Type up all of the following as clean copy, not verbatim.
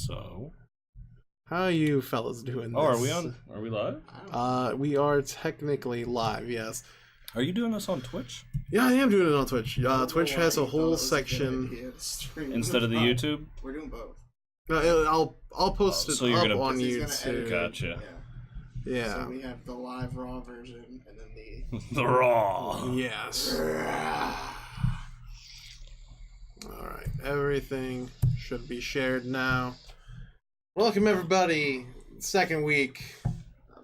So, how you fellas doing this? Oh, are we on? Are we live? We are technically live, yes. Are you doing this on Twitch? Yeah, I am doing it on Twitch. Twitch has a whole section Instead of the YouTube? We're doing both. I'll post it so you're up gonna- on He's gonna edit YouTube. it. Gotcha. Yeah. So we have the live raw version and then the The raw. Yes. Alright, everything should be shared now. Welcome everybody, second week.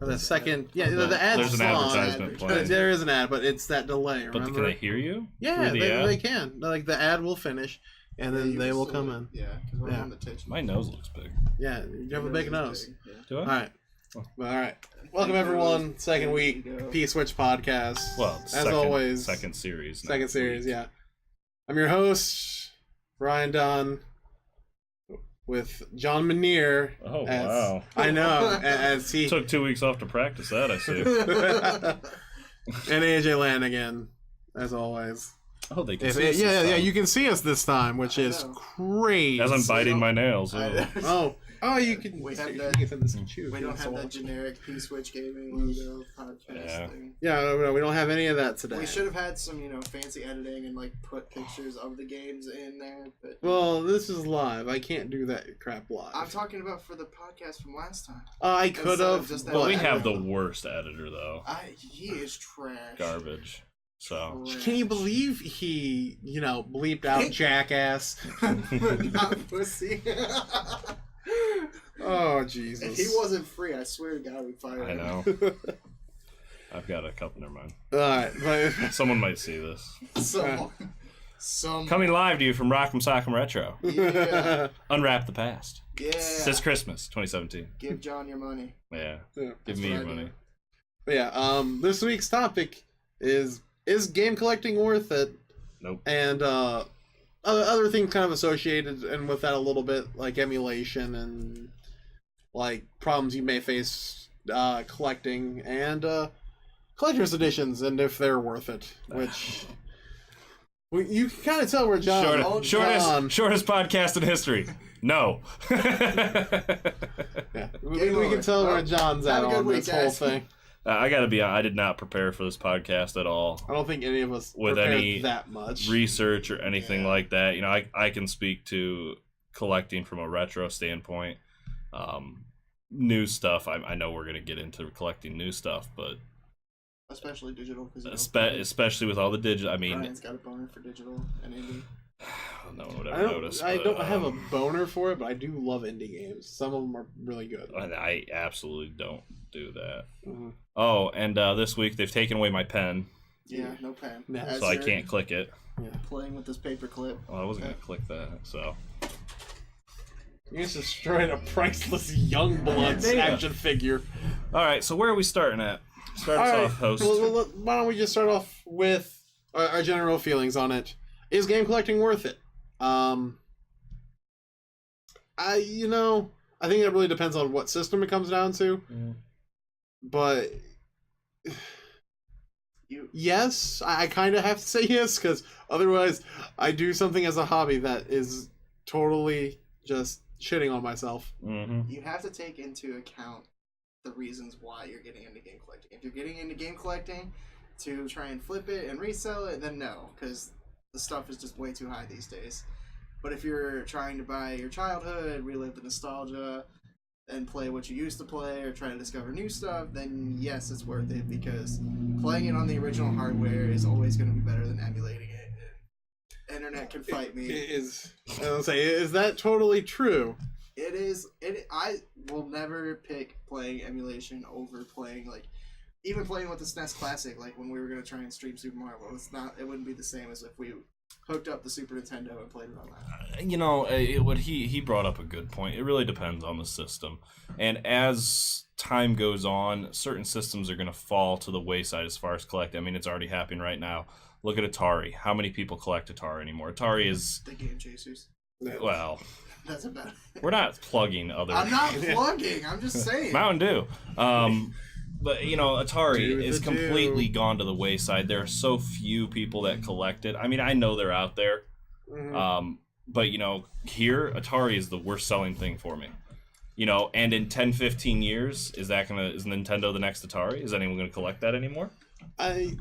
The second, the ad's There's an on. advertisement playing. There is an ad, but it's that delay, But remember? can they hear you? Yeah, through the ad? they can. Like, the ad will finish, and then you they can will still- come in. Yeah, because we're Yeah. on the Twitch. My nose looks big. Yeah, you have a big nose. Yeah. Do I? Alright. Oh. Alright. Welcome everyone, second There week, you go. P.Switch Podcast. Well, as always, second series. second next series, week. yeah. I'm your host, Ryan Dunn, with John Manier. Oh, as, wow. I know, as he... Took 2 weeks off to practice that, I see. and AJ Lanigan, as always. Oh, they can If see us this yeah, time. you can see us this time, which I is know. crazy. As I'm biting my nails. Oh, you can. We have you that- can send this and choose. We don't have that generic P.Switch gaming logo podcast thing. Yeah, no, we don't have any of that today. We should have had some, fancy editing and put pictures of the games in there. But Well, this is live. I can't do that crap live. I'm talking about for the podcast from last time. I could Instead of have. just that Well, we editor. have the worst editor, though. He is trash. Garbage. So. Trash. Can you believe he, bleeped out jackass? Not pussy. Oh, Jesus. If he wasn't free, I swear to God, we'd fire I him. know. I've got a couple. Never mind. Alright, but. Someone might see this. Some. Coming live to you from Rock'em Sock'em Retro. Yeah. Unwrap the past. Yeah. This Christmas, 2017. Give John your money. Yeah. Yeah. Give That's me what your I do. money. But yeah, this week's topic is game collecting worth it? Nope. And other things kind of associated and with that a little bit, like emulation and like problems you may face collecting and collector's editions and if they're worth it, which you can kind of tell where John Shortest podcast in history. No. Yeah, we can tell where John's at Have a good on week, this whole guys. thing. I gotta be honest, I did not prepare for this podcast at all. I don't think any of us With prepared any that much. Research or anything like that. I can speak to collecting from a retro standpoint. New stuff, I know we're going to get into collecting new stuff, but Especially digital. Cause especially with all the digital, I mean... Brian's got a boner for digital and indie. No one would ever notice. I don't have a boner for it, but I do love indie games. Some of them are really good. I absolutely don't do that. Mm-hmm. Oh, and this week they've taken away my pen, Yeah, no pen. Yeah. As so I you're can't click it. Playing with this paper clip. Well, I wasn't going to click that, so... You just destroyed a priceless Youngblood action figure. All right, so where are we starting at? Start us off, host. Well, why don't we just start off with our general feelings on it? Is game collecting worth it? I think it really depends on what system it comes down to. Mm. But yes, I kind of have to say yes, because otherwise I do something as a hobby that is totally just shitting on myself. Mm-hmm. You have to take into account the reasons why you're getting into game collecting. If you're getting into game collecting to try and flip it and resell it, then no, because the stuff is just way too high these days. But if you're trying to buy your childhood, relive the nostalgia, and play what you used to play, or try to discover new stuff, then yes, it's worth it, because playing it on the original hardware is always going to be better than emulating it. Internet can fight me. Is that totally true? It is. I will never pick playing emulation over playing even playing with the SNES Classic. Like when we were gonna try and stream Super Mario World, it wouldn't be the same as if we hooked up the Super Nintendo and played it on that. He brought up a good point. It really depends on the system, and as time goes on, certain systems are going to fall to the wayside as far as collecting. I mean, it's already happening right now. Look at Atari. How many people collect Atari anymore? Atari is The Game Chasers. well. That's about it. We're not plugging other. I'm not plugging. I'm just saying. Mountain Dew. But Atari is Do the completely do. gone to the wayside. There are so few people that collect it. I mean, I know they're out there. Mm-hmm. But, here, Atari is the worst selling thing for me. And in 10, 15 years, is Nintendo the next Atari? Is anyone going to collect that anymore? I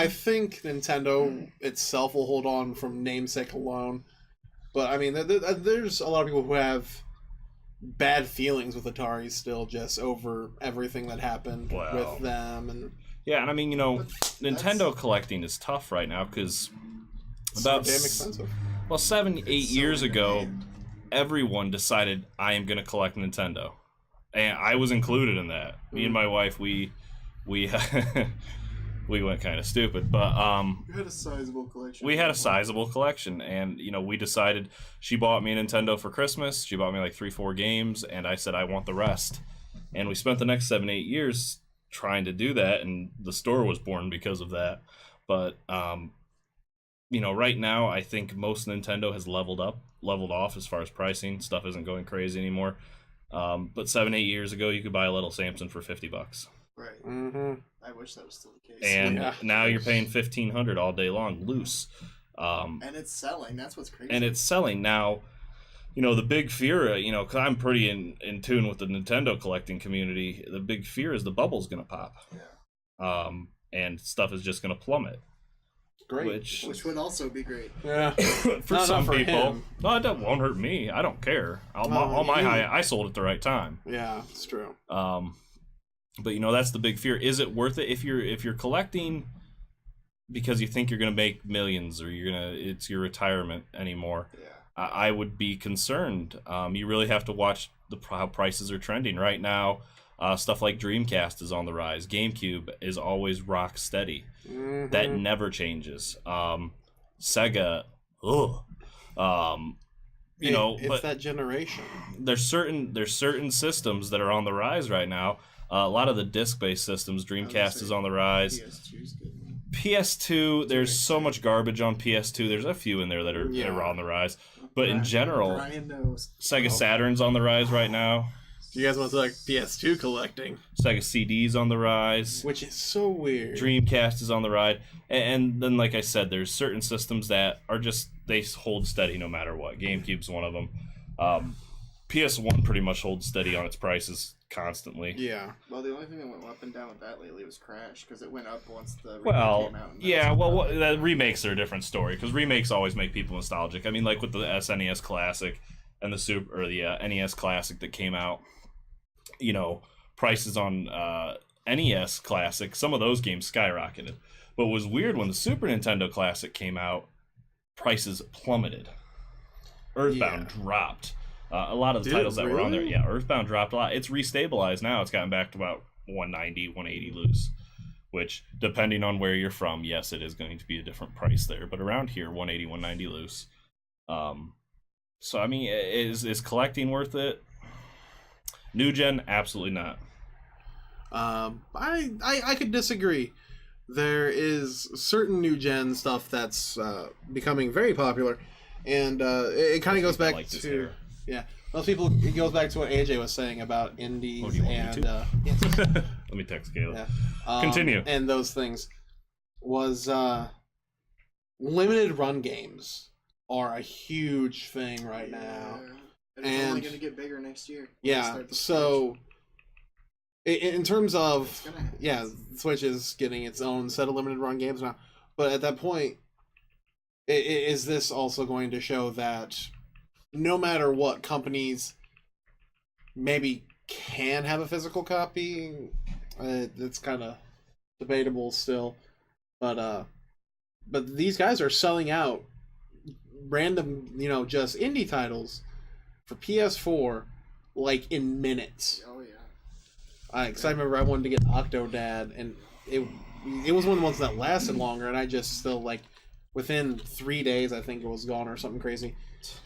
think Nintendo itself will hold on from namesake alone. But, I mean, there's a lot of people who have bad feelings with Atari still, just over everything that happened with them. And yeah, and I mean, Nintendo collecting is tough right now because about damn expensive. Well, 7-8 years ago, everyone decided I am going to collect Nintendo, and I was included in that. Me and my wife, we we went kind of stupid, but you had a sizable collection. We had a sizable collection, and we decided. She bought me a Nintendo for Christmas. She bought me like 3-4 games, and I said I want the rest. And we spent the next 7-8 years trying to do that, and the store was born because of that. But right now, I think most Nintendo has leveled off as far as pricing. Stuff isn't going crazy anymore. But 7-8 years ago, you could buy a little Samsung for $50. Right. Mm-hmm. I wish that was still the case. And now you're paying $1,500 all day long, loose. And it's selling. That's what's crazy. And it's selling now. The big fear, because I'm pretty in tune with the Nintendo collecting community. The big fear is the bubble's going to pop. Yeah. And stuff is just going to plummet. Great. Which would also be great. Yeah. for some people. No, that won't hurt me. I don't care. I sold at the right time. Yeah, it's true. But that's the big fear. Is it worth it if you're collecting because you think you're going to make millions or it's your retirement anymore? Yeah. I would be concerned. You really have to watch how prices are trending right now. Stuff like Dreamcast is on the rise. GameCube is always rock steady. Mm-hmm. That never changes. Sega, it's that generation. There's certain systems that are on the rise right now. A lot of the disc-based systems, Dreamcast is on the rise. PS2's good. PS2, there's so much garbage on PS2. There's a few in there that are on the rise. But in general, Brian knows. Sega Saturn's on the rise right now. You guys want to talk PS2 collecting? Sega CD's on the rise. Which is so weird. Dreamcast is on the rise. And then, like I said, there's certain systems that are just, they hold steady no matter what. GameCube's one of them. PS1 pretty much holds steady on its prices constantly. Yeah. Well, the only thing that went up and down with that lately was Crash, because it went up once the remake came out. The remakes are a different story, because remakes always make people nostalgic. I mean, like with the SNES Classic and the NES Classic that came out, prices on NES Classic, some of those games skyrocketed. But it was weird when the Super Nintendo Classic came out, prices plummeted. Earthbound dropped. A lot of the titles that were on there, Earthbound dropped a lot. It's restabilized now. It's gotten back to about 190, 180 loose, which, depending on where you're from, yes, it is going to be a different price there. But around here, 180, 190 loose. So, I mean, is collecting worth it? New gen, absolutely not. I could disagree. There is certain new gen stuff that's becoming very popular, and it kind of goes back to... Yeah, most people. It goes back to what AJ was saying about indies yes. Let me text Caleb. Yeah. Continue. And those things was limited run games are a huge thing right now, and it's only going to get bigger next year. Yeah. So, in terms of Switch is getting its own set of limited run games now, but at that point, is this also going to show that? No matter what, companies maybe can have a physical copy. It's kind of debatable still, but these guys are selling out random, just indie titles for PS4 like in minutes. Oh yeah. Because I remember I wanted to get Octodad, and it was one of the ones that lasted longer, and I just still within 3 days I think it was gone or something crazy.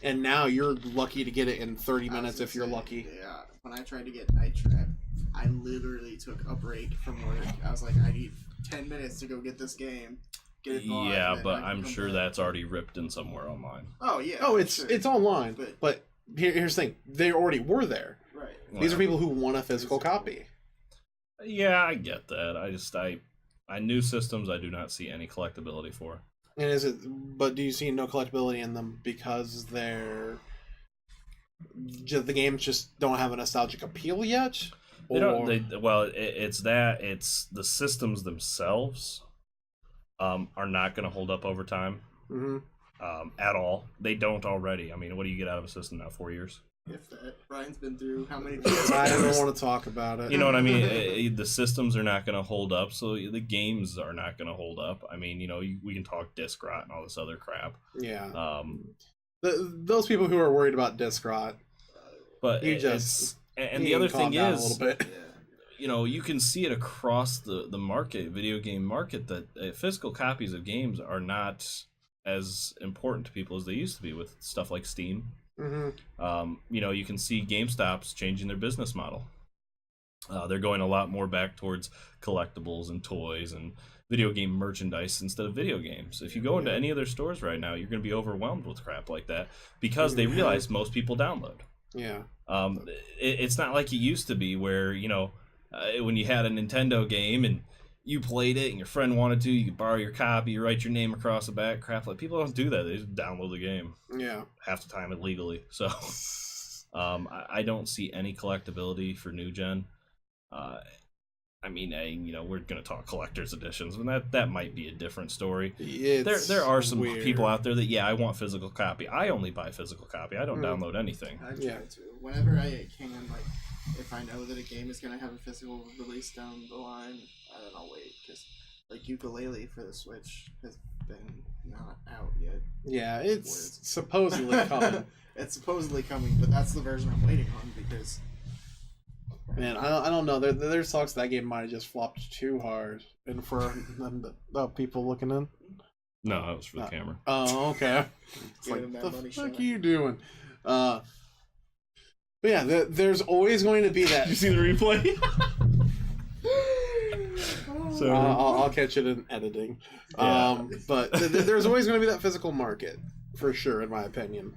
And now you're lucky to get it in 30 minutes if you're lucky. Yeah, when I tried to get Night Trap, I literally took a break from work. I was like, I need 10 minutes to go get this game. Get it bought, yeah, but I'm sure that's already ripped in somewhere online. Oh, yeah. Oh, it's online. But here's the thing. They already were there. Right. These are people who want a physical copy. Yeah, I get that. I new systems I do not see any collectability for. And but do you see no collectability in them because the games just don't have a nostalgic appeal yet? It's the systems themselves are not going to hold up over time. At all. They don't already. I mean, what do you get out of a system now? 4 years? If that. Ryan's been through how many I don't want to talk about it. You know what I mean? The systems are not going to hold up, so the games are not going to hold up. I mean, we can talk disc rot and all this other crap. Yeah. Those people who are worried about disc rot. But the other thing is, a little bit. You can see it across the market, video game market, that physical copies of games are not as important to people as they used to be with stuff like Steam. You can see GameStop's changing their business model. They're going a lot more back towards collectibles and toys and video game merchandise instead of video games. If you go into any of their stores right now, you're going to be overwhelmed with crap like that because they realize most people download. Yeah. It's not like it used to be where, when you had a Nintendo game and you played it and your friend wanted to, you could borrow your copy, you write your name across the back, crap. Like, people don't do that. They just download the game. Yeah. Half the time illegally. So I don't see any collectability for new gen. We're going to talk collector's editions, and that might be a different story. There are some people out there that, I want physical copy. I only buy physical copy. I don't download anything. I try to. Whenever I can, if I know that a game is going to have a physical release down the line, then I'll wait, because Ukulele for the Switch has been not out yet. Yeah, it's supposedly coming. It's supposedly coming, but that's the version I'm waiting on, because... Man, I don't know. There's talks that game might have just flopped too hard, and for the people looking in. No, that was for the camera. Oh, okay. It's like, the fuck are you doing? But yeah, there's always going to be that. Did you see the replay? So I'll catch it in editing. Yeah. But there's always going to be that physical market, for sure, in my opinion.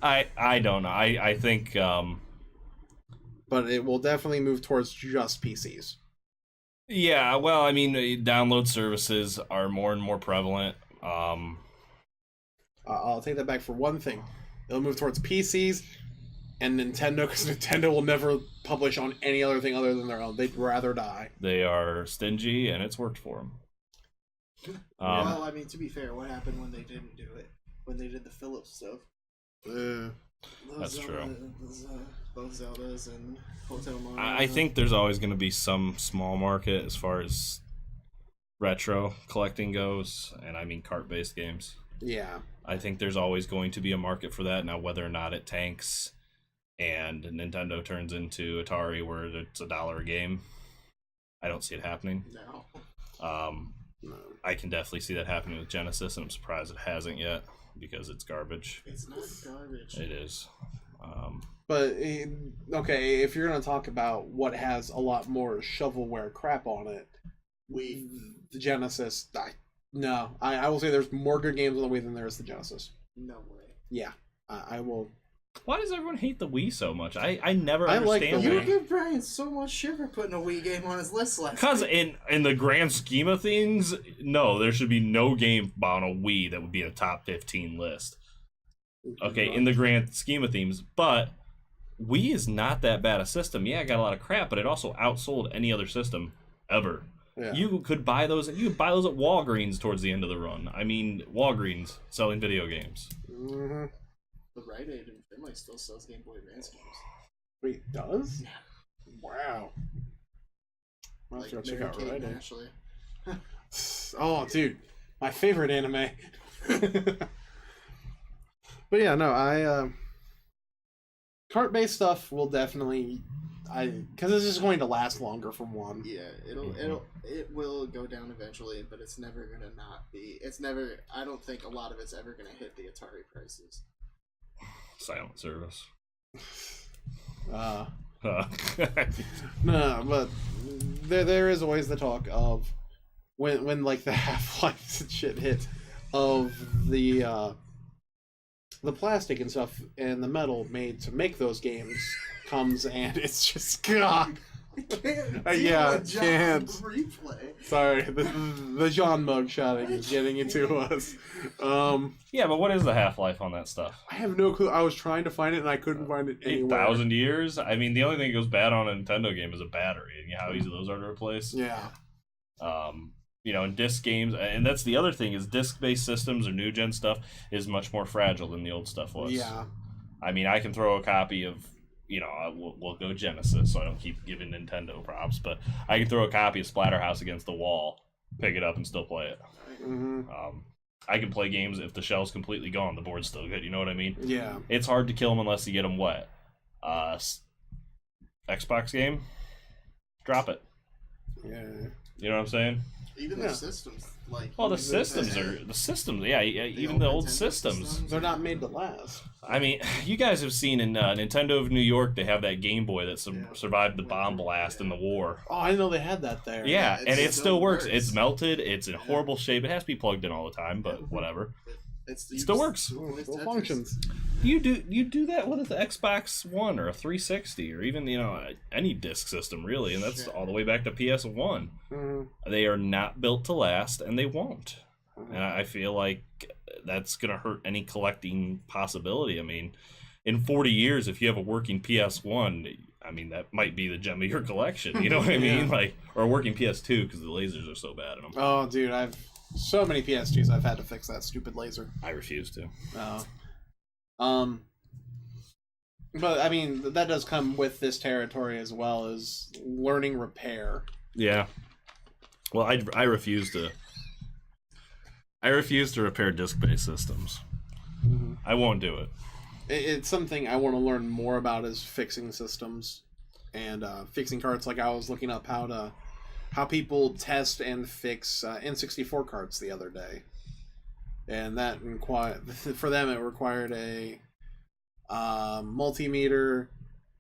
I don't know. I think. But it will definitely move towards just PCs. Yeah, well, I mean, download services are more and more prevalent. I'll take that back for one thing. It'll move towards PCs and Nintendo, because Nintendo will never publish on any other thing other than their own. They'd rather die. They are stingy, and it's worked for them. Well, I mean, to be fair, what happened when they didn't do it? When they did the Philips stuff? That's true. Both Zeldas and Hotel Mario. I think there's always going to be some small market as far as retro collecting goes, and I mean cart-based games. Yeah. I think there's always going to be a market for that. Now, whether or not it tanks and Nintendo turns into Atari where it's $1 a game, I don't see it happening. No. I can definitely see that happening with Genesis, and I'm surprised it hasn't yet, because it's garbage. It's not garbage. It is. But, okay, if you're going to talk about what has a lot more shovelware crap on it, the Genesis, I will say there's more good games on the Wii than there is the Genesis. No way. Yeah, I will. Why does everyone hate the Wii so much? I never understand You give Brian so much shit for putting a Wii game on his list last Because in the grand scheme of things, no, there should be no game on a Wii that would be a top 15 list. Okay, in the grand scheme of things, but Wii is not that bad a system. Yeah, it got a lot of crap, but it also outsold any other system ever. Yeah. You could buy those. You could buy those at Walgreens towards the end of the run. I mean, Walgreens selling video games. Mm-hmm. The Rite Aid in Finley still sells Game Boy Advance games. Wait, it does? Yeah. Wow. I'll have to go check out Rite Aid. Actually. Oh, dude, my favorite anime. But yeah, no, cart-based stuff will definitely, because it's just going to last longer from one. Yeah, it will go down eventually, but it's never gonna not be. It's never. I don't think a lot of it's ever gonna hit the Atari prices. Silent service. No, but there is always the talk of when like the Half-Life shit hit of the plastic and stuff and the metal made to make those games comes, and it's just God. Can't. Replay. Sorry, the John mugshotting is getting into us. Yeah, but what is the half-life on that stuff? I have no clue. I was trying to find it and I couldn't find it anywhere. 8,000 years? I mean, the only thing that goes bad on a Nintendo game is a battery, and how easy those are to replace. Yeah. In disc games, and that's the other thing, is disc-based systems or new-gen stuff is much more fragile than the old stuff was. Yeah. I mean, I can throw a copy of, we'll go Genesis, so I don't keep giving Nintendo props, but I can throw a copy of Splatterhouse against the wall, pick it up, and still play it. Mm-hmm. I can play games if the shell's completely gone, the board's still good, you know what I mean? Yeah. It's hard to kill them unless you get them wet. Xbox game, drop it. Yeah. You know what I'm saying? Even the systems, the systems. Yeah, even the old systems. They're not made to last. I mean, you guys have seen in Nintendo of New York, they have that Game Boy that survived the bomb blast in the war. Oh, I didn't know they had that there. Yeah, and it still works. It's melted. It's in horrible shape. It has to be plugged in all the time, but whatever. It still works. Still functions. You do that with an Xbox One or a 360 or even any disc system really, and that's all the way back to PS1. Mm-hmm. They are not built to last, and they won't. And I feel like that's gonna hurt any collecting possibility. I mean, in 40 years, if you have a working PS1, I mean that might be the gem of your collection. You know what I mean? Or a working PS2 because the lasers are so bad in them. Oh, dude, I've so many PS2s. I've had to fix that stupid laser. I refuse to. But I mean that does come with this territory as well as learning repair. Yeah. Well, I refuse to. I refuse to repair disc-based systems. Mm-hmm. I won't do it. It's something I want to learn more about is fixing systems and fixing carts. Like I was looking up how people test and fix N64 carts the other day, and that for them it required a multimeter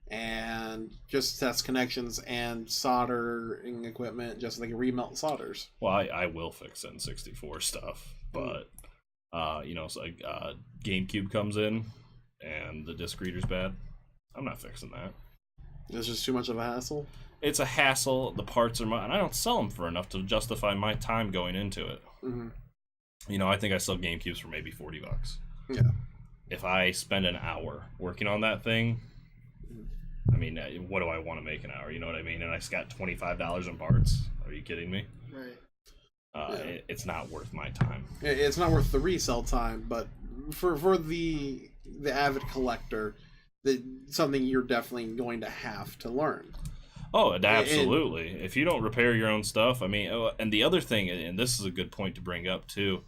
and just test connections and soldering equipment just so they can remelt solders. Well, I will fix N64 stuff, but it's like GameCube comes in and the disc reader's bad. I'm not fixing that. It's just too much of a hassle. It's a hassle. The parts are and I don't sell them for enough to justify my time going into it. Mm-hmm. I think I sell GameCubes for maybe $40. Yeah. If I spend an hour working on that thing, I mean, what do I want to make an hour? You know what I mean? And I got $25 in parts. Are you kidding me? Right. It's not worth my time. It's not worth the resell time, but for the avid collector, something you're definitely going to have to learn. Oh, absolutely. If you don't repair your own stuff, I mean, and the other thing, and this is a good point to bring up too,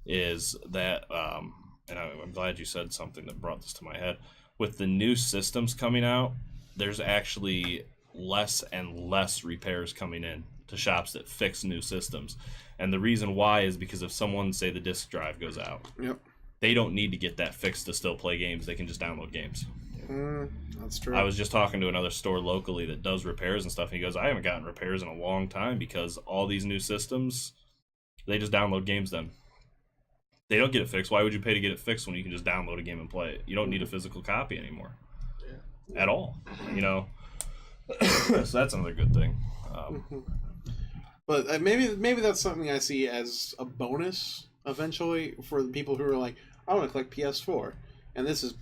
is that, and I'm glad you said something that brought this to my head. With the new systems coming out, there's actually less and less repairs coming in to shops that fix new systems. And the reason why is because if someone, say the disk drive goes out, they don't need to get that fixed to still play games. They can just download games. That's true. I was just talking to another store locally that does repairs and stuff. And he goes, I haven't gotten repairs in a long time because all these new systems, they just download games then. They don't get it fixed. Why would you pay to get it fixed when you can just download a game and play it? You don't need a physical copy anymore. At all. So that's another good thing. But maybe that's something I see as a bonus eventually for the people who are like, I want to collect PS4. And this is,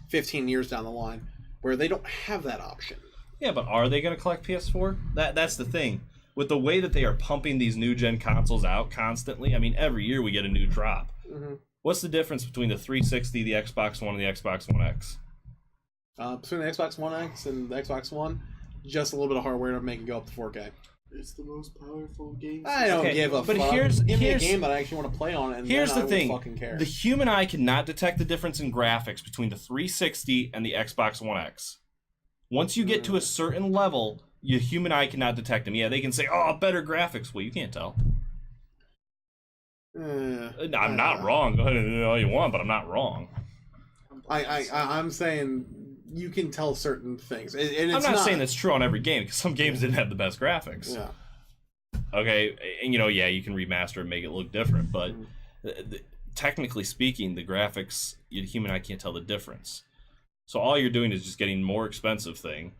15 years down the line where they don't have that option. Yeah, but are they going to collect PS4? That's the thing. With the way that they are pumping these new gen consoles out constantly, I mean, every year we get a new drop. Mm-hmm. What's the difference between the 360, the Xbox One, and the Xbox One X? Between the Xbox One X and the Xbox One, just a little bit of hardware to make it go up to 4K. It's the most powerful game. I don't give a but fuck. Give me a game that I actually want to play on, and here's then the I thing: will fucking care. the human eye cannot detect the difference in graphics between the 360 and the Xbox One X. Once you get to a certain level, your human eye cannot detect them. Yeah, they can say, "Oh, better graphics." Well, you can't tell. I'm not wrong. Go ahead and do all you want, but I'm not wrong. I'm saying you can tell certain things. And it's I'm not saying that's true on every game, because some games didn't have the best graphics. Yeah. Okay, and you can remaster and make it look different, but technically speaking, the graphics, the human eye can't tell the difference. So all you're doing is just getting a more expensive thing,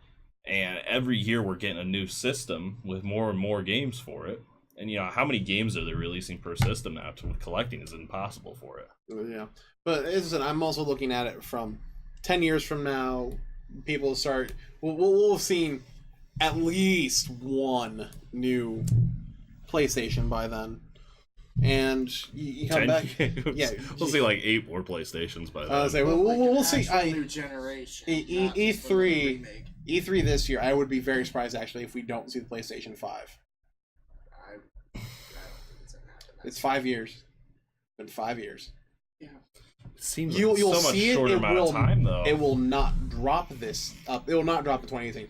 And every year we're getting a new system with more and more games for it. And, how many games are they releasing per system now? Collecting is impossible for it. Yeah. But I'm also looking at it from 10 years from now, people start... We'll have seen at least one new PlayStation by then. And you come back... Yeah, we'll see like 8 more PlayStations by then. We'll see. New generation. E3 this year, I would be very surprised, actually, if we don't see the PlayStation 5. I don't think it's gonna happen. It's 5 years. It's been 5 years. Yeah. It seems You'll so much see shorter amount of time, though. It will not drop this up. It will not drop in 2018.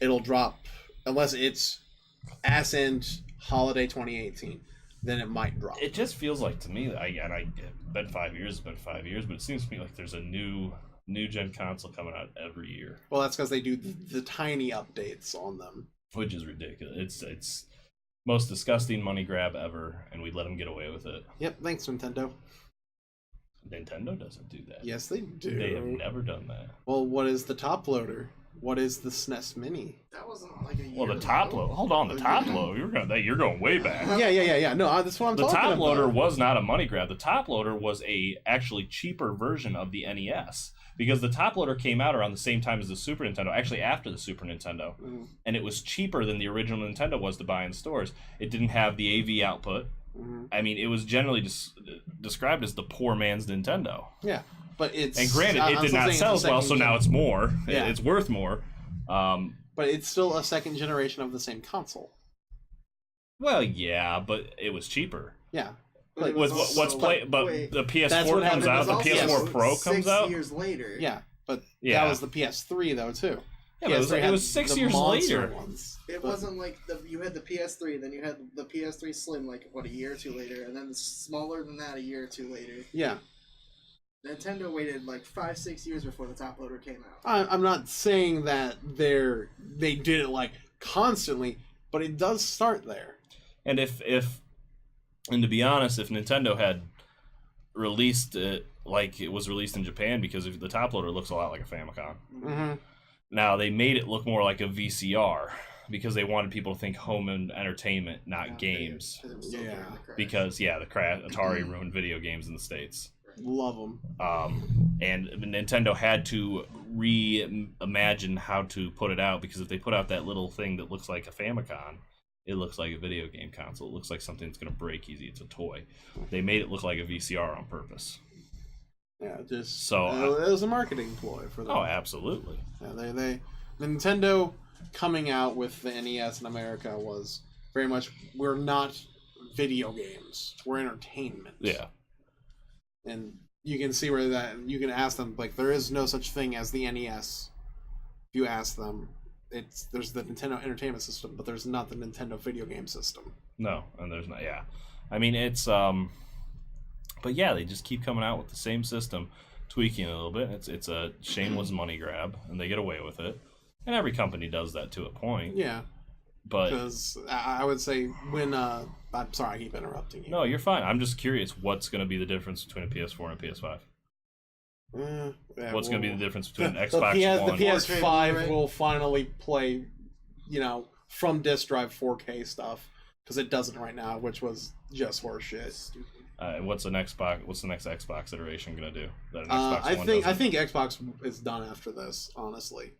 It'll drop, unless it's ass-end holiday 2018. Then it might drop. It just feels like to me, been 5 years, it's been 5 years, but it seems to me like there's a new gen console coming out every year. Well, that's because they do the tiny updates on them. Which is ridiculous. It's most disgusting money grab ever, and we let them get away with it. Yep, thanks, Nintendo. Nintendo doesn't do that. Yes, they do. They have never done that. Well, what is the top loader? What is the SNES Mini? That wasn't like a year Well, the top loader. Hold on, the top loader. You're going way back. Yeah. No, that's what I'm talking about. The top loader was not a money grab. The top loader was a actually cheaper version of the NES. Because the top loader came out around the same time as the Super Nintendo, actually after the Super Nintendo. Mm-hmm. And it was cheaper than the original Nintendo was to buy in stores. It didn't have the AV output. Mm-hmm. I mean, it was generally described as the poor man's Nintendo. Yeah, but it's... And granted, it did not sell as well, so now it's more. Yeah. It's worth more. But it's still a second generation of the same console. Well, yeah, but it was cheaper. Yeah. But the PS4 comes out, the PS4 Pro comes out. 6 years later. Yeah, but that was the PS3 though too. Yeah, it was 6 years later. It wasn't like you had the PS3, then you had the PS3 Slim like a year or two later, and then smaller than that a year or two later. Yeah. Nintendo waited like 5-6 years before the top loader came out. I'm not saying that they did it like constantly, but it does start there. And and to be honest, if Nintendo had released it like it was released in Japan, because the top loader looks a lot like a Famicom. Mm-hmm. Now, they made it look more like a VCR because they wanted people to think home and entertainment, not games. Because, Atari ruined video games in the States. Love them. And Nintendo had to reimagine how to put it out, because if they put out that little thing that looks like a Famicom, it looks like a video game console. It looks like something that's going to break easy. It's a toy. They made it look like a VCR on purpose. Yeah, it was a marketing ploy for them. Oh, absolutely. Yeah, Nintendo coming out with the NES in America was very much, we're not video games, we're entertainment. Yeah. And you can see where you can ask them, like, there is no such thing as the NES. If you ask them, there's the Nintendo Entertainment System, but there's not the Nintendo video game system. No, and there's not. Yeah, I mean it's but yeah, they just keep coming out with the same system, tweaking it a little bit. It's a shameless money grab, and they get away with it. And every company does that to a point. Yeah, but because I would say when I'm sorry, I keep interrupting you. No, you're fine. I'm just curious, what's going to be the difference between a PS4 and a PS5? What's going to be the difference between an Xbox One? The PS5 will finally play, from disk drive 4K stuff, because it doesn't right now, which was just horseshit. What's the next Xbox iteration going to do? I think Xbox is done after this, honestly.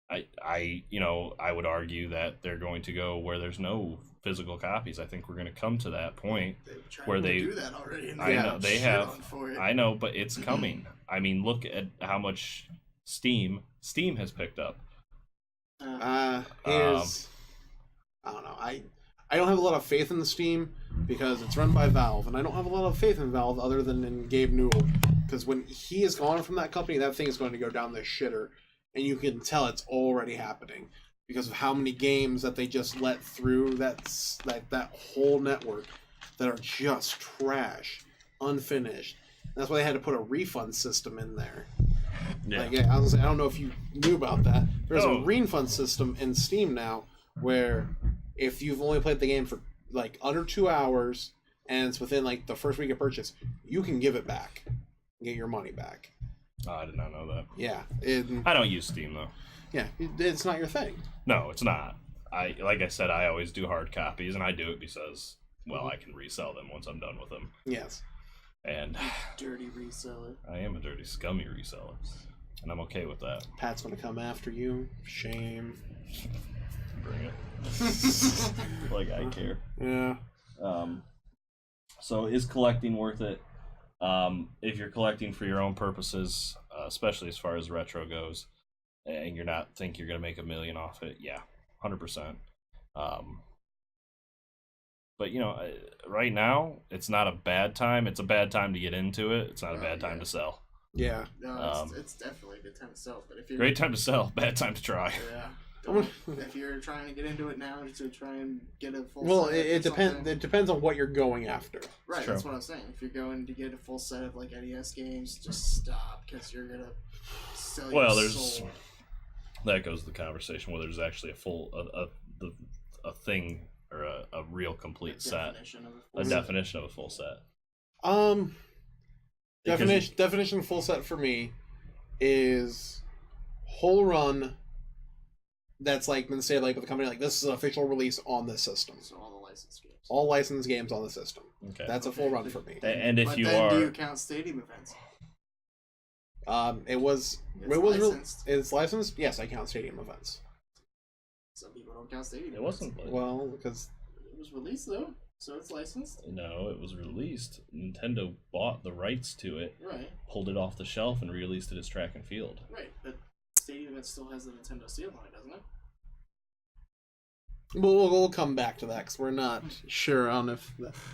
I would argue that they're going to go where there's no physical copies. I think we're going to come to that point where they do that already. I know they have. I know, but it's coming. I mean, look at how much Steam has picked up. I don't know. I don't have a lot of faith in the Steam because it's run by Valve, and I don't have a lot of faith in Valve other than in Gabe Newell, because when he is gone from that company, that thing is going to go down the shitter, and you can tell it's already happening because of how many games that they just let through that whole network that are just trash, unfinished. And that's why they had to put a refund system in there. Yeah. I don't know if you knew about that. There's a refund system in Steam now where if you've only played the game for like under 2 hours and it's within like the first week of purchase, you can give it back and get your money back. I did not know that. Yeah. I don't use Steam though. Yeah, it's not your thing. No, it's not. Like I said, I always do hard copies, and I do it because, well, I can resell them once I'm done with them. Yes. And Dirty reseller. I am a dirty, scummy reseller, and I'm okay with that. Pat's gonna come after you. Shame. Bring it. Like I care. Yeah. So is collecting worth it? If you're collecting for your own purposes, especially as far as retro goes, and you're not think you're gonna make $1 million off it, yeah, 100%. But right now it's not a bad time. It's a bad time to get into it. It's not a bad time to sell. Yeah. No, it's definitely a good time to sell. But if you're Great time to sell, bad time to try. Yeah. If you're trying to get into it now to try and get a full Well, set it depends. It depends on what you're going after. Right, that's what I'm saying. If you're going to get a full set of like NES games, just stop because you're gonna sell your soul. That goes to the conversation whether there's actually a thing or a real complete set, a definition of a full set. Definition of full set for me is whole run. That's like been say like with the company like this is an official release on this system. So all the licensed games. All licensed games on the system. Okay. That's a full run for me. And if do you count stadium events? It's licensed. Yes, I count stadium events. Some people don't count stadium. It wasn't. Well, because it was released though, so it's licensed. No, it was released. Nintendo bought the rights to it. Right. Pulled it off the shelf and released it as track and field. Right, but stadium events still has the Nintendo seal on it, doesn't it? We'll come back to that because we're not sure on if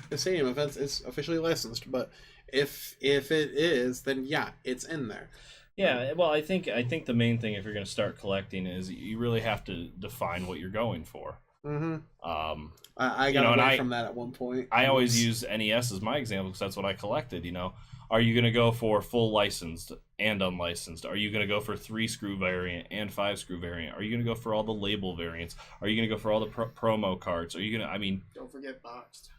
the stadium events is officially licensed. But if it is, then yeah, it's in there. Yeah, well, I think the main thing if you're going to start collecting is you really have to define what you're going for. Mm-hmm. I got away from that at one point. I always use NES as my example because that's what I collected. Are you going to go for full licensed and unlicensed? Are you going to go for 3-screw variant and 5-screw variant? Are you going to go for all the label variants? Are you going to go for all the promo cards? Are you going to, don't forget boxed.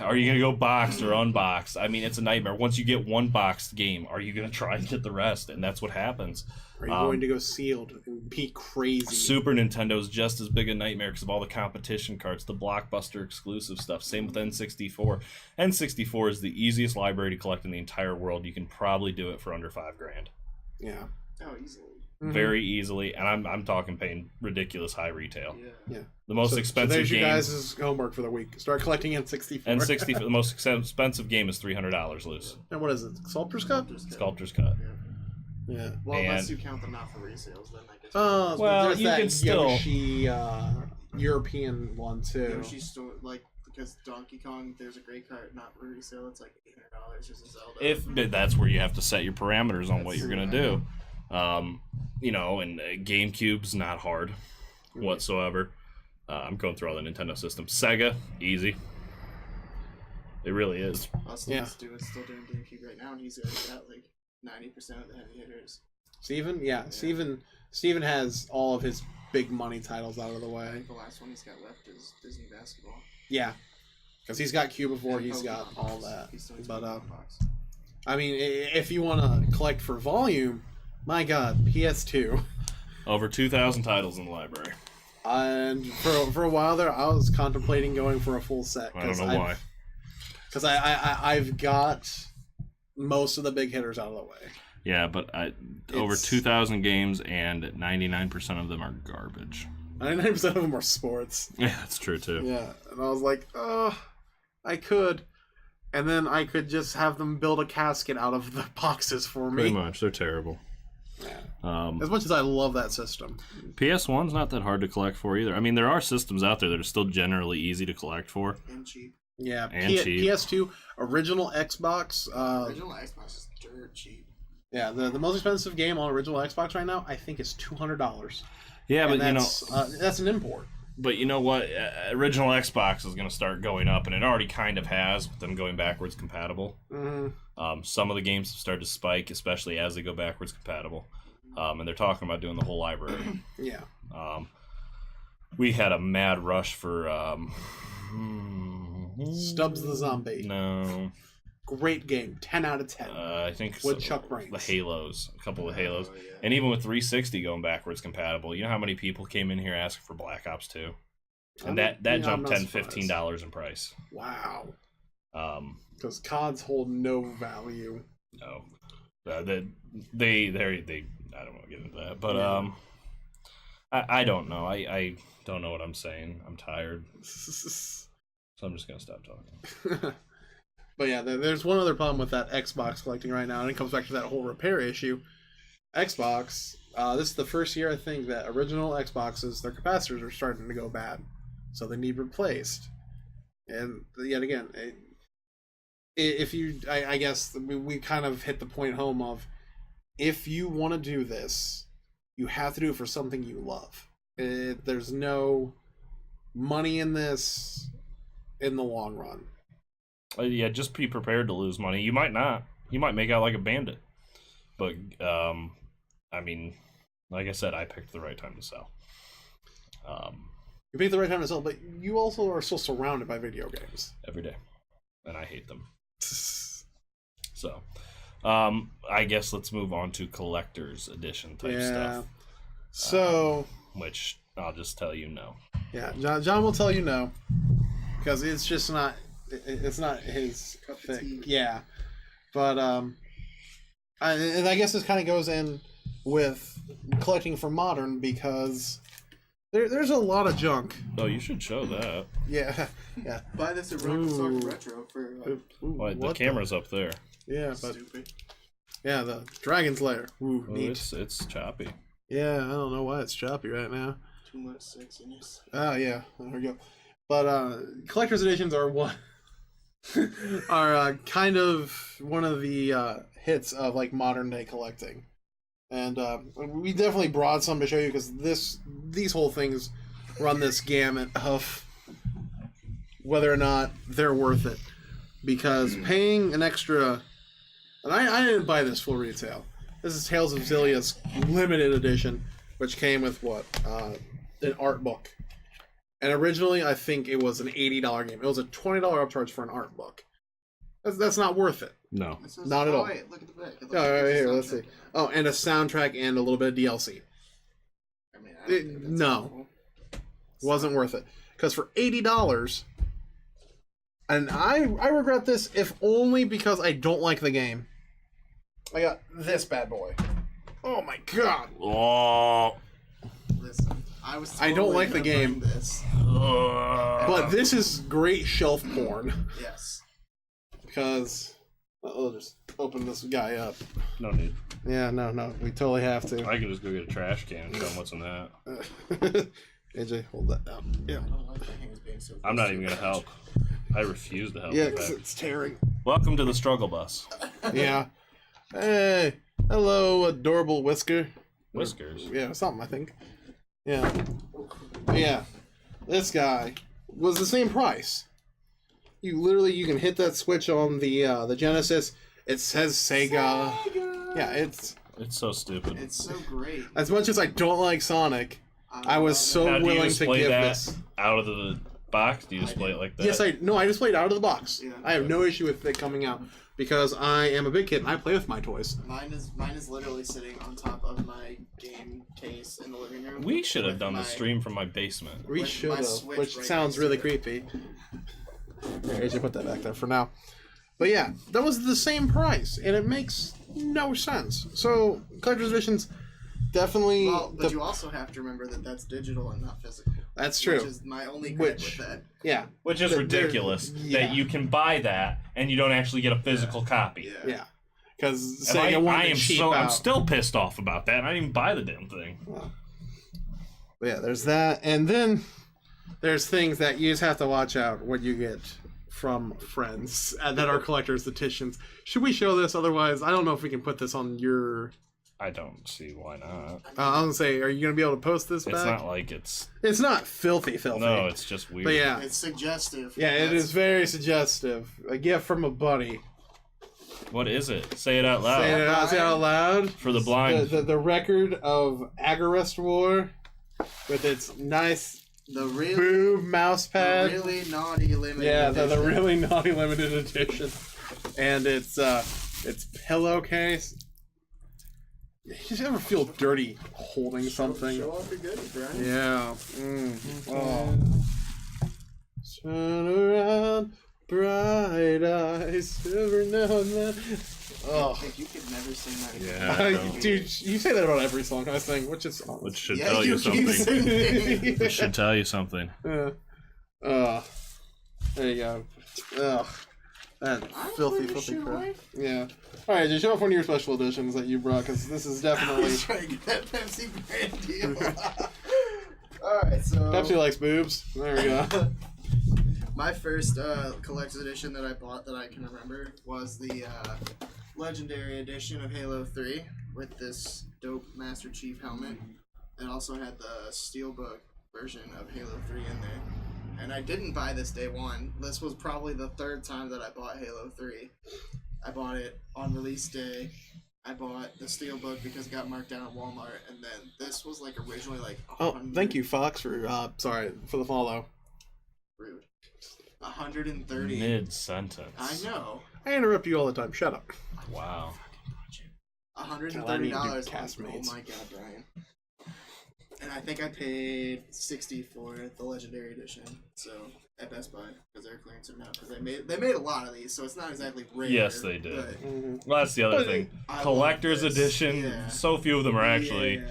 Are you going to go boxed or unboxed? It's a nightmare. Once you get one boxed game, are you going to try and get the rest? And that's what happens. Are you going to go sealed and be crazy? Super Nintendo's just as big a nightmare because of all the competition cards, the blockbuster exclusive stuff. Same with N64. N64 is the easiest library to collect in the entire world. You can probably do it for under $5,000. Yeah. Oh, easily. Mm-hmm. Very easily, and I'm talking paying ridiculous high retail. Yeah. The most expensive there's game. your guys' homework for the week. Start collecting N64. N64. The most expensive game is $300 loose. And what is it? Sculptor's Cut? Sculptor's Cut. Yeah. Well, unless you count them not for resales, then I guess. Oh, well, there's you that can still Yoshi European one too. Yoshi store because Donkey Kong, there's a great card not for resale. It's like $800 just a Zelda. But that's where you have to set your parameters on what you're gonna do. And GameCube's not hard whatsoever. I'm going through all the Nintendo systems. Sega, easy. It really is. Austin's still doing GameCube right now, and he's got like 90% of the heavy hitters. Steven has all of his big money titles out of the way. I think the last one he's got left is Disney Basketball. Yeah, because he's got Cubivore, he's got all that. But if you want to collect for volume, my God, PS2. Over 2,000 titles in the library. And for a while there, I was contemplating going for a full set. I don't know why. Because I've got most of the big hitters out of the way. Yeah, but over 2,000 games and 99% of them are garbage. 99% of them are sports. Yeah, that's true too. Yeah, and I was like, oh, I could. And then I could just have them build a casket out of the boxes for me. Pretty much, they're terrible. Yeah. As much as I love that system. PS1's not that hard to collect for either. There are systems out there that are still generally easy to collect for. And cheap. Yeah, and cheap. PS2, original Xbox. Original Xbox is dirt cheap. Yeah, the most expensive game on original Xbox right now, I think, is $200. Yeah, but that's an import. But you know what? Original Xbox is going to start going up, and it already kind of has, with them going backwards compatible. Mm-hmm. Some of the games have started to spike, especially as they go backwards compatible. And they're talking about doing the whole library. Yeah. We had a mad rush for... Stubbs the Zombie. No. great game, 10 out of 10. I think Woodchuck brains. The Halos, a couple of Halos, yeah. and even with 360 going babackwards compatible. You know how many people came in here asking for Black Ops 2, and that jumped $10-15 in price. Wow. Because CODs hold no value. No, they I don't want to get into that, but I don't know. I don't know what I'm saying. I'm tired, so I'm just gonna stop talking. But yeah, there's one other problem with that Xbox collecting right now, and it comes back to that whole repair issue. Xbox, this is the first year I think that original Xboxes, their capacitors are starting to go bad, so they need replaced. And yet again, I guess we kind of hit the point home of, if you want to do this, you have to do it for something you love. There's no money in this in the long run. Yeah, just be prepared to lose money. You might not. You might make out like a bandit. But, I mean, like I said, I picked the right time to sell. You picked the right time to sell, but you also are still surrounded by video games. Every day. And I hate them. So, I guess let's move on to collector's edition type stuff. So, which I'll just tell you no. Yeah, John will tell you no, because it's just not. It's not his thing. Yeah, but I guess this kind of goes in with collecting for modern, because there's a lot of junk. Oh, you should show that. Yeah. Buy this at Rockstar Retro for. The camera's up there. Yeah, but Stupid. yeah, the Dragon's Lair. Ooh, Oh, neat. it's choppy. Yeah, I don't know why it's choppy right now. Too much sexiness. Oh yeah, there we go. But collector's editions are one are kind of one of the hits of like modern day collecting, and we definitely brought some to show you, because these whole things run this gamut of whether or not they're worth it. Because paying an extra, and I didn't buy this full retail. This is Tales of Xillia's limited edition, which came with an art book. And originally, I think it was an $80 game. It was a $20 upcharge for an art book. That's not worth it. No. Not at all. Wait, look at the back. Oh, right here, let's see. Oh, and a soundtrack and a little bit of DLC. I mean, I don't think that's No. helpful. Wasn't worth it. Because for $80, and I regret this, if only because I don't like the game. I got this bad boy. Oh my god. Oh. Listen, I don't like the game. This. But this is great shelf porn. Yes. Because I'll just open this guy up. No need. Yeah, no, we totally have to. I can just go get a trash can and show them what's in that. AJ, hold that down. Yeah. I don't like the hands being so I'm not even gonna help. I refuse to help. Yeah, in because fact. it's tearing. Welcome to the struggle bus. Yeah. Hey, hello, adorable Whisker. Whiskers. Yeah, something, I think. Yeah. Yeah. This guy was the same price. You can hit that switch on the Genesis. It says Sega. Yeah, it's so stupid. It's so great. as much as I don't like Sonic, I was so Now, do you willing to display give that this. out of the box? Do you display it like that? Yes, I just played out of the box. Yeah. I have no issue with it coming out, because I am a big kid and I play with my toys. Mine is literally sitting on top of my game case in the living room. We should have with done the my- stream from my basement. We With should my have, Switch which right sounds next really to it. creepy. Here, AJ, put that back there for now. But yeah, that was the same price, and it makes no sense. So collector's editions definitely. Well, but you also have to remember that that's digital and not physical. That's true. Which is my only gripe Which- with that. Yeah, Which is They're- ridiculous yeah. that you can buy that and you don't actually get a physical copy. yeah, because And Sega wanted I to am cheap I'm out. still pissed off about that, and I didn't even buy the damn thing. But yeah, there's that, and then there's things that you just have to watch out what you get from friends that are collector's editions. Should we show this? Otherwise, I don't know if we can put this on your. I don't see why not. I was gonna say, are you gonna be able to post this It's back? not like it's. It's not filthy. No, it's just weird. But yeah, It's suggestive. yeah, it That's- is very suggestive. A gift from a buddy. What is it? Say it out loud. Say it out loud. For the blind. The record of Agarest War, with its nice The really, boob mouse the pad. really naughty limited Yeah, the edition. really naughty limited edition. and it's pillowcase. You just ever feel dirty holding something? Show off your goodies, Brian. Yeah. Oh. Turn around, bright eyes, every now and then. Oh. I think you could never sing that again. Yeah, Dude, you say that about every song I sing, which should tell you something. Which should tell you something. There you go. Ugh. That filthy crap. Yeah. Alright, just show off one of your special editions that you brought, because this is definitely... I was trying to get that Pepsi brand deal. Alright, so... Pepsi likes boobs. There we go. My first collector's edition that I bought that I can remember was the Legendary Edition of Halo 3 with this dope Master Chief helmet. It also had the Steelbook version of Halo 3 in there. And I didn't buy this day one. This was probably the third time that I bought Halo 3. I bought it on release day. I bought the Steelbook because it got marked down at Walmart. And then this was like originally like... Oh, thank you, Fox, for the follow. Rude. 130. Mid-sentence. I know. I interrupt you all the time. Shut up. Wow. $130. Oh my god, Brian. And I think I paid $60 for the Legendary Edition. So at Best Buy because they're clearing them out because they made a lot of these, so it's not exactly rare. Yes, they did. But Well, that's the other thing. Collector's edition. Yeah. So few of them are actually.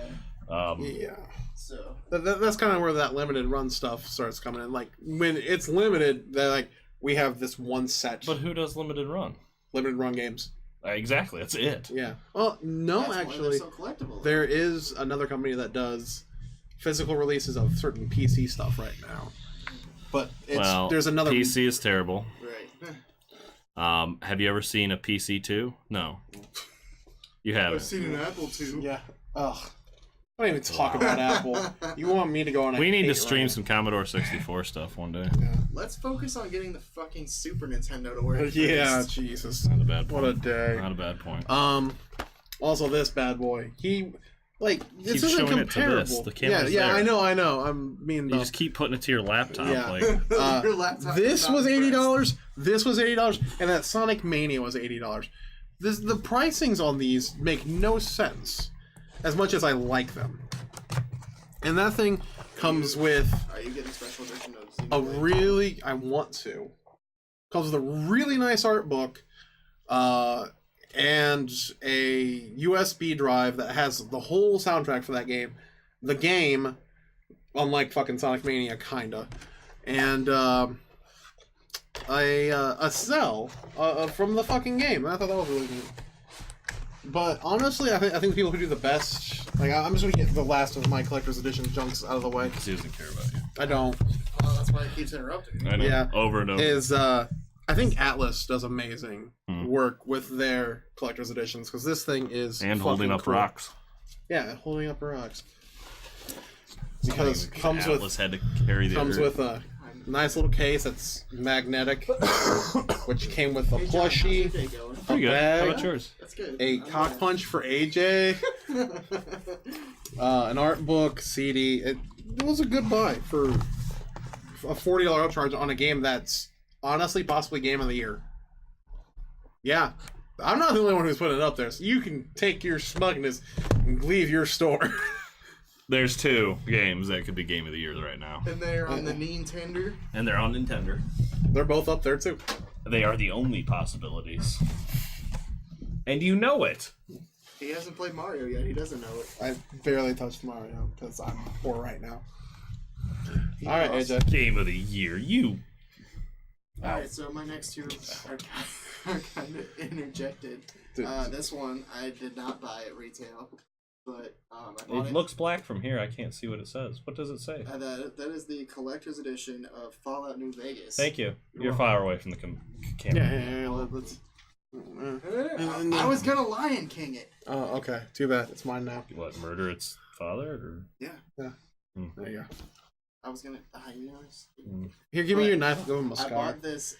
Yeah. So that's kind of where that limited run stuff starts coming in. Like when it's limited, they're like, we have this one set. But who does limited run? Limited run games. Exactly. That's it. Yeah. Well, no, that's actually, why they're so collectible. there is another company that does physical releases of certain PC stuff right now. But there's another PC is terrible. Right. Have you ever seen a PC 2? No. You haven't. I've seen an Apple II. Yeah. Ugh. Don't even talk about Apple. You want me to go on? We need to stream some Commodore 64 stuff one day. Yeah. Let's focus on getting the fucking Super Nintendo to work. Yeah, first. Jesus. Not a bad point. What a day. Not a bad point. Also, this bad boy. This Keep isn't showing comparable. it to this. The camera's yeah, there. I know. I'm being You just keep putting it to your laptop. Yeah. Like, Your laptop this is not was impressed. $80. This was $80, and that Sonic Mania was $80. The pricings on these make no sense, as much as I like them. And that thing comes with Are you getting special edition of I want to. Comes with a really nice art book, and a USB drive that has the whole soundtrack for that game. The game, unlike fucking Sonic Mania, kinda. And a cell from the fucking game. I thought that was really neat. But honestly, I think the people who do the best, like, I'm just gonna get the last of my collector's edition junks out of the way. because he doesn't care about you. I don't. Oh, that's why it keeps interrupting. I know. Yeah. Over and over. I think Atlas does amazing work with their collector's editions, because this thing is and holding fucking up cool. rocks. Yeah, holding up rocks. Because comes Atlas had to carry the with a nice little case that's magnetic, which came with a Hey, John, how's your plushie, day going? Pretty good. bag. How about yours? That's good. a cock punch for AJ, an art book, CD. It was a good buy for a $40 upcharge on a game that's honestly possibly game of the year. Yeah. I'm not the only one who's putting it up there, so you can take your smugness and leave your store. There's two games that could be game of the year right now. And they're on the Nintendo. And they're on Nintendo. They're both up there too. They are the only possibilities. And you know it. He hasn't played Mario yet. He doesn't know it. I barely touched Mario because I'm poor right now. All right, AJ. Game of the year. You. Alright, so my next two are kind of interjected. This one I did not buy at retail, but I bought It looks black from here. I can't see what it says. What does it say? That is the collector's edition of Fallout New Vegas. Thank you. You're far away from the camera. Yeah, let's. I was gonna Lion King it. Oh, okay. Too bad. It's mine now. What, murder its father? Or? Yeah. There you go. I was gonna. Here, give me your knife. Go with my I scar. bought this.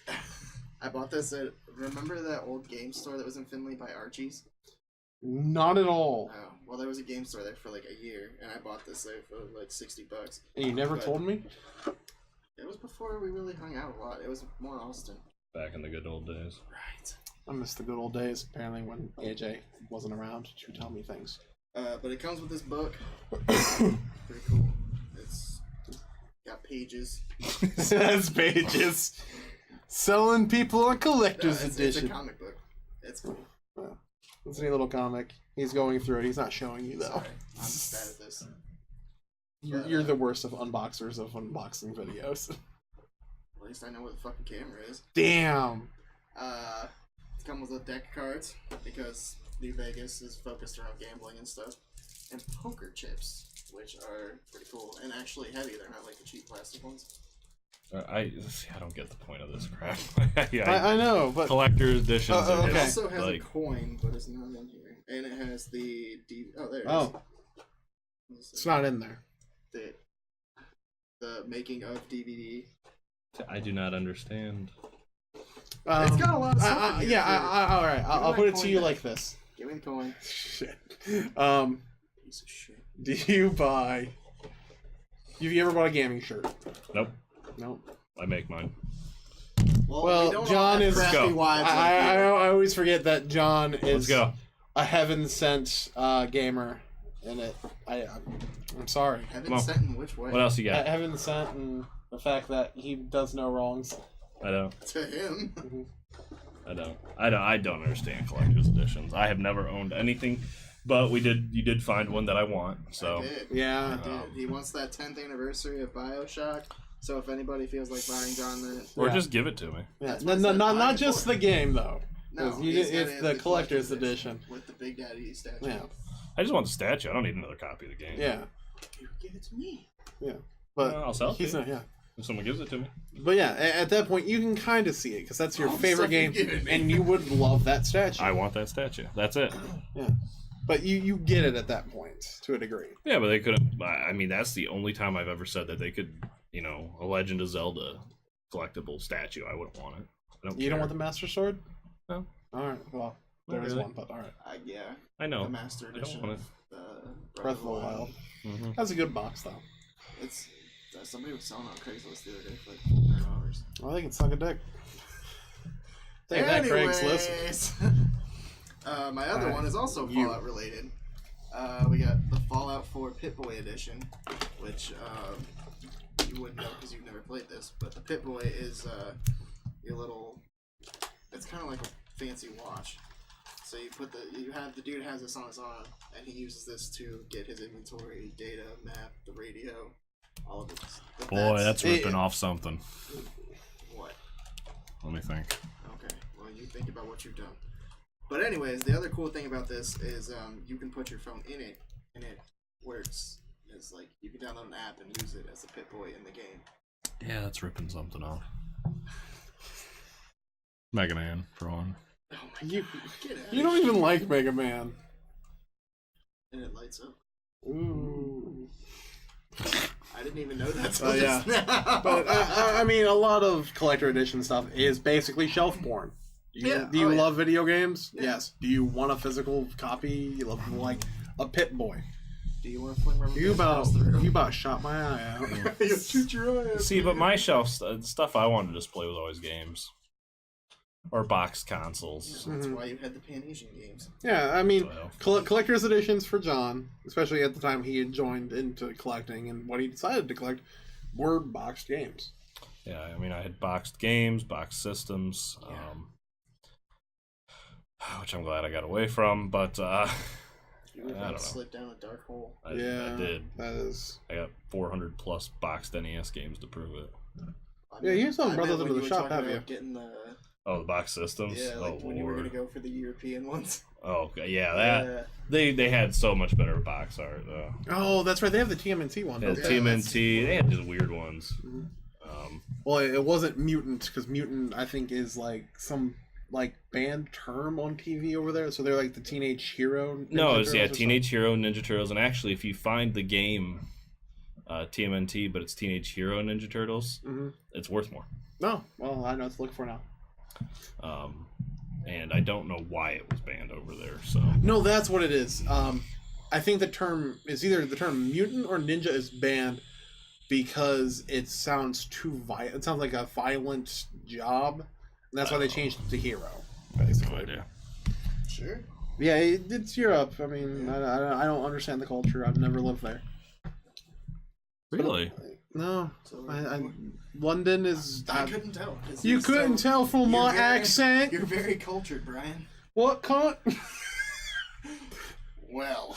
I bought this at. Remember that old game store that was in Findlay by Archie's? Not at all. Oh, well, there was a game store there for like a year, and I bought this there for like $60. And you never But told me? It was before we really hung out a lot. It was more Austin. Back in the good old days. Right. I miss the good old days, apparently, when AJ wasn't around to tell me things. But it comes with this book. Pretty cool. It's got pages. That's pages. Selling people on collector's edition. It's a comic book. It's cool. Well, it's a neat little comic. He's going through it. He's not showing you, though. Sorry, I'm just bad at this. You're the worst of unboxers of unboxing videos. At least I know where the fucking camera is. Damn. It's come with a deck of cards because New Vegas is focused around gambling and stuff. And poker chips, which are pretty cool and actually heavy. They're not like the cheap plastic ones. I don't get the point of this crap. I know, but collector's editions. okay. It also has a coin, but it's not in here. And it has the there it is. Oh, it's not in there. The making of DVD. I do not understand. It's got a lot of stuff. In here, all right. I'll put it to you back. like this. Give me the coin. Shit. Piece of shit. Do you buy? Have you ever bought a gaming shirt? Nope. Nope. I make mine. Well, we don't John all have is. crafty wives like I always forget that John is. Let's go. A heaven sent gamer in it. I'm sorry. Heaven sent in which way? What else you got? Heaven sent and the fact that he does no wrongs. I don't. To him. I don't understand collector's editions. I have never owned anything, but you did find one that I want. So I did. Yeah. I did. He wants that 10th anniversary of BioShock. So if anybody feels like buying John that, or just give it to me. Yeah. Not just the game though. no, It's the collector's edition with the Big Daddy statue. Yeah. I just want the statue. I don't need another copy of the game. Yeah. You give it to me. Yeah. But I'll sell it. he's not. Yeah. If someone gives it to me. But yeah, at that point you can kind of see it because that's your All the favorite stuff game, you've given me. and you would love that statue. I want that statue. That's it. Yeah. But you get it at that point to a degree. Yeah, but they couldn't. I mean, that's the only time I've ever said that they could, a Legend of Zelda collectible statue. I wouldn't want it. I don't. You care. don't want the Master Sword? No. All right. Well, there is really. one, but all right. Yeah. I know. The Master I don't Edition. want of, Breath of the Wild. Mm-hmm. That's a good box, though. It's somebody was selling on Craigslist the other day for like $400. Well, they can suck a dick. Take that, Craigslist. My other one is also Fallout related. We got the Fallout 4 Pip-Boy edition, which you wouldn't know because you've never played this, but the Pip-Boy is your little. It's kind of like a fancy watch. So the dude has this on his arm, and he uses this to get his inventory, data, map, the radio, all of it. Boy, that's ripping off something. What? Let me think. Okay, well, you think about what you've done. But anyways, the other cool thing about this is you can put your phone in it, and it works. It's like you can download an app and use it as a Pip-Boy in the game. Yeah, that's ripping something off. Mega Man, for one. Oh my god, get out. You don't even like Mega Man. And it lights up. Ooh. I didn't even know that. Yeah. But I mean, a lot of collector edition stuff is basically shelf porn. Do you love video games? Yeah. Yes. Do you want a physical copy? You love like a Pip-Boy. Do you want to fling rubber You bands across the room? about shot my eye out. You'll shoot your eye out. See, but my shelf stuff I wanted to display was always games. Or boxed consoles. That's why you had the Pan-Asian games. Yeah, I mean, So. collector's editions for John, especially at the time he had joined into collecting and what he decided to collect, were boxed games. Yeah, I mean, I had boxed games, boxed systems, which I'm glad I got away from, but You were about to slip down a dark hole. I did. That is. I got 400 plus boxed NES games to prove it. Yeah, you saw Brothers when Under the were Shop, talking have you? about getting the The box systems. Yeah, like when you were gonna go for the European ones. Oh, okay. Yeah, they had so much better box art though. Oh, that's right. They have the TMNT one. They had don't TMNT. They had just weird ones. Mhm. Well, it wasn't Mutant because Mutant I think is like some banned term on TV over there. So they're like the Teenage Hero. No, it's Teenage Hero Ninja Turtles, and actually, if you find the game TMNT, but it's Teenage Hero Ninja Turtles, it's worth more. No, well, I know what to look for now. And I don't know why it was banned over there. So no, that's what it is. I think the term is either the term mutant or ninja is banned because it sounds too violent. It sounds like a violent job, and that's why they changed it to hero. Basically, yeah. Sure. Yeah, it's Europe. I mean, I don't understand the culture. I've never lived there. Really? No. So, London is... I couldn't tell. 'Cause You you're couldn't so- tell from you're my very- accent? You're very cultured, Brian. What, cunt? Well.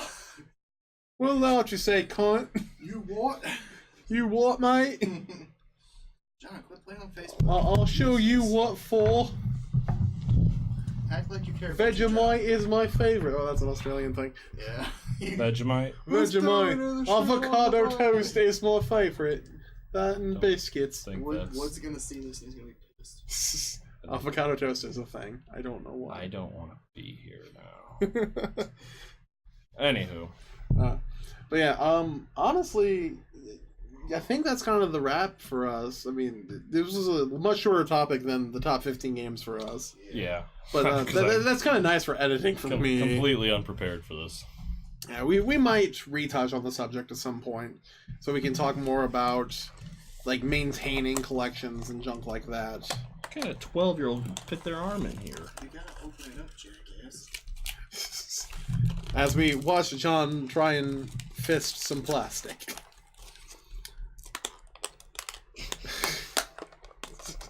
What else you say, cunt? You what? You what, mate? John, quit playing on Facebook. I'll show you what for. Act like you care about your Vegemite is my favourite. Oh, that's an Australian thing. job. Yeah. Vegemite? Vegemite. Avocado toast is my favourite. That and biscuits. Think What's gonna see this and he's gonna be pissed. Avocado toast is a thing. I don't know why. I don't want to be here now. Anywho. But yeah, honestly, I think that's kind of the wrap for us. I mean, this was a much shorter topic than the top 15 games for us. Yeah. But that's kind of nice for editing for me. Completely unprepared for this. Yeah, we might retouch on the subject at some point, so we can talk more about like maintaining collections and junk like that. What kind of 12-year-old fit their arm in here? You gotta open it up, jackass. As we watch John try and fist some plastic.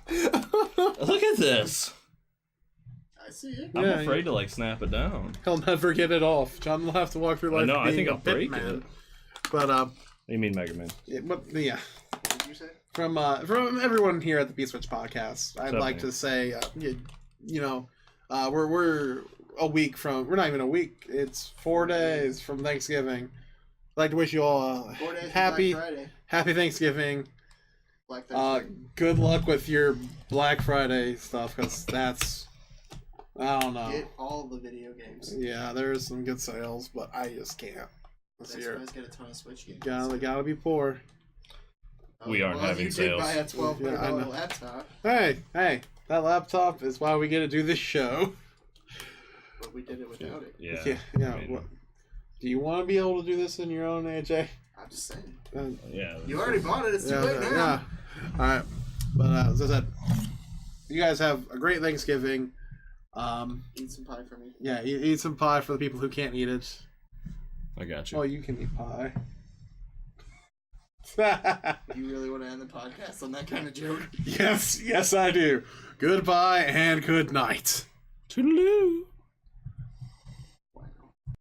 Look at this. I see it. I'm Yeah, afraid to like snap it down. He'll never get it off. John will have to walk through life. I know. I being think a I'll break hitman. it. But You mean Mega Man? yeah. What did you say? From everyone here at the P.Switch Podcast, I'd Something. like to say, we're a week from. We're not even a week. It's 4 days from Thanksgiving. I'd like to wish you all 4 days happy Black Friday. Happy Thanksgiving. Black Thursday. Good luck with your Black Friday stuff, because that's, I don't know. Get all the video games. Yeah, there's some good sales, but I just can't this That's year. why I get a ton of Switch games. Gotta be poor. We aren't having you sales. did buy a $12 Yeah, I know. laptop, Hey, that laptop is why we get to do this show. but we did it without it. Yeah. I mean, What, do you want to be able to do this on your own, AJ? I'm just saying. yeah. You already bought it. It's too late now. Yeah. All right, but as I said, you guys have a great Thanksgiving. Eat some pie for me. Yeah, eat some pie for the people who can't eat it. I got you. Well, you can eat pie. You really want to end the podcast on that kind of joke? Yes, I do. Goodbye and good night. Toodaloo.